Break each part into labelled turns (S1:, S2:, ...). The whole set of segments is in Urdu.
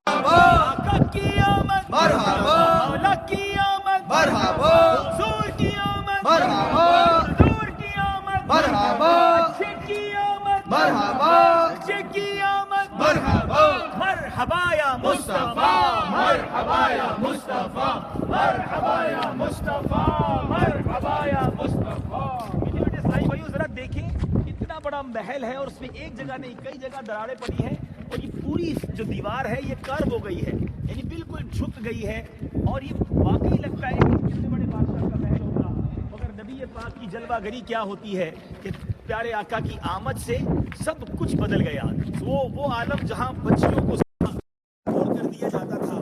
S1: آقا کی آمد
S2: مرحبا
S1: مولا کی آمد
S2: مرحبا
S1: حضور کی آمد
S2: مرحبا
S1: حضور کی آمد
S2: مرحبا
S1: اچھے کی آمد
S2: مرحبا
S1: اچھے کی آمد
S2: مرحبا
S1: مرحبا یا مصطفیٰ مرحبا یا مصطفیٰ مرحبا یا مصطفیٰ مرحبا یا مصطفیٰ۔ میٹھے اسلامی بھائیو ذرا دیکھیں اتنا بڑا محل ہے اور اس میں ایک جگہ نہیں کئی جگہ دراڑیں پڑی ہیں اور یہ پوری جو دیوار ہے یہ کرو ہو گئی ہے یعنی بالکل جھک گئی ہے اور یہ واقعی لگتا ہے کہ کتنے بڑے بادشاہ کا محل ہوگا مگر نبی پاک کی جلوہ گری کیا ہوتی ہے کہ پیارے آقا کی آمد سے سب کچھ بدل گیا۔ وہ عالم جہاں بچیوں کو چھوڑ کر دیا جاتا تھا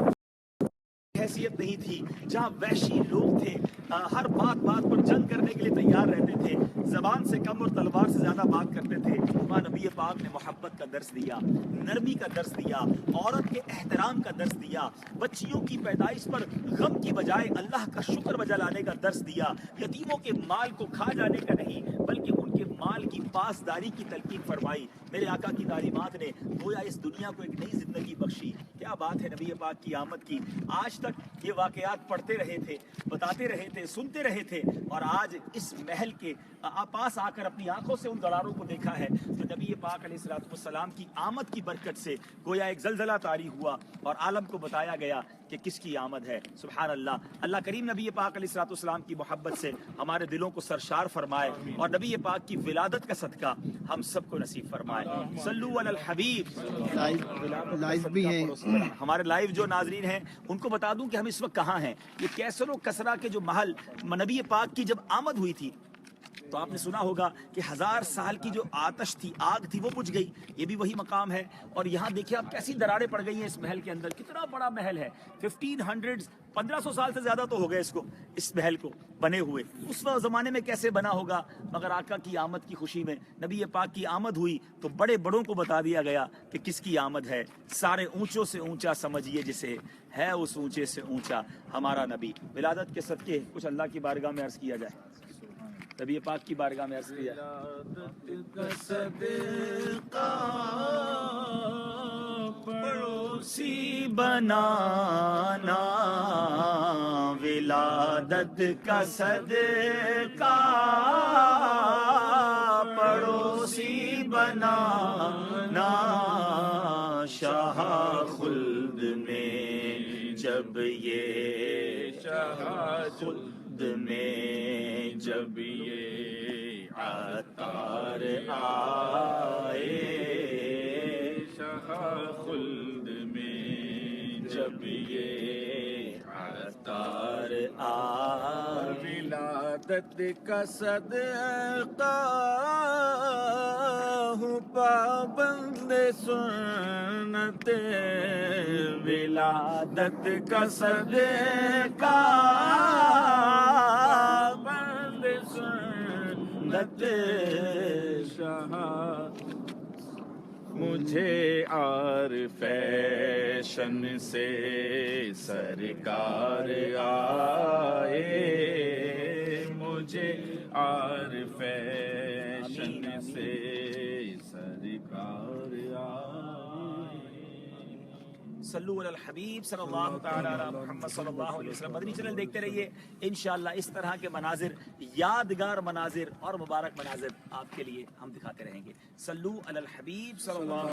S1: حیثیت نہیں تھی، جہاں وحشی لوگ تھے ہر بات پر جنگ کرنے کے لیے تیار رہتے تھے، زبان سے کم اور تلوار سے زیادہ بات کرتے تھے، وہاں نبی پاک نے محبت کا درس دیا، نرمی کا درس دیا، عورت کے احترام کا درس دیا، بچیوں کی پیدائش پر غم کی بجائے اللہ کا شکر بجا لانے کا درس دیا، یتیموں کے مال کو کھا جانے کا نہیں بلکہ ان کے مال کی پاسداری کی تلقین فرمائی۔ میرے آقا کی تعلیمات نے گویا اس دنیا کو ایک نئی زندگی بخشی۔ کیا بات ہے نبی پاک کی آمد کی۔ آج تک یہ واقعات پڑھتے رہے تھے، بتاتے رہے تھے، سنتے رہے تھے اور آج اس محل کے پاس آ کر اپنی آنکھوں سے ان دراروں کو دیکھا ہے تو نبی پاک علیہ السلام کی آمد کی برکت سے گویا ایک زلزلہ طاری ہوا اور عالم کو بتایا گیا کہ کس کی آمد ہے۔ سبحان اللہ۔ اللہ کریم نبی پاک علیہ السلام کی محبت سے ہمارے دلوں کو سرشار فرمائے اور نبی پاک کی ولادت کا صدقہ ہم سب کو نصیب فرمائے۔ صلو علی الحبیب۔
S2: لائیو بھی ہیں
S1: ہمارے لائیو جو ناظرین ہیں ان کو بتا دوں کہ ہم اس وقت کہاں ہیں۔ یہ کیسر و کسرا کے جو محل نبی پاک کی جب آمد ہوئی تھی تو آپ نے سنا ہوگا کہ 1000 سال کی جو آتش تھی، آگ تھی، وہ بجھ گئی۔ یہ بھی وہی مقام ہے اور یہاں دیکھیں آپ کیسی دراڑیں پڑ گئی ہیں اس محل کے اندر۔ کتنا بڑا محل ہے، 1500 سال سے زیادہ تو ہو گئے اس محل کو بنے ہوئے۔ اس زمانے میں کیسے بنا ہوگا مگر آقا کی آمد کی خوشی میں نبی پاک کی آمد ہوئی تو بڑے بڑوں کو بتا دیا گیا کہ کس کی آمد ہے۔ سارے اونچوں سے اونچا سمجھیے جسے، ہے اس اونچے سے اونچا ہمارا نبی۔ ولادت کے صدقے کچھ اللہ کی بارگاہ میں عرض کیا جائے، نبی پاک کی بارگاہ میں عرض کیا پڑوسی بنانا، ولادت کا صدقہ پڑوسی بنانا، شاہ خلد میں جب یہ خلد میں جب یہ عطار آئے، شاہ خلد میں جب یہ عطار آئے، ولادت کا صدقہ ہوں پابند سنت، ولادت کا صدقہ بند سنت، شاہ مجھے عار فیشن سے سرکار آئے، مجھے عار فیشن سے سرکار آئے۔ صلو علی الحبیب صلی اللہ تعالی علی محمد صلی اللہ علیہ وسلم۔ مدنی چینل دیکھتے رہیے، انشاءاللہ اس طرح کے مناظر، یادگار مناظر اور مبارک مناظر آپ کے لیے ہم دکھاتے رہیں گے۔ صلو علی الحبیب صلی اللہ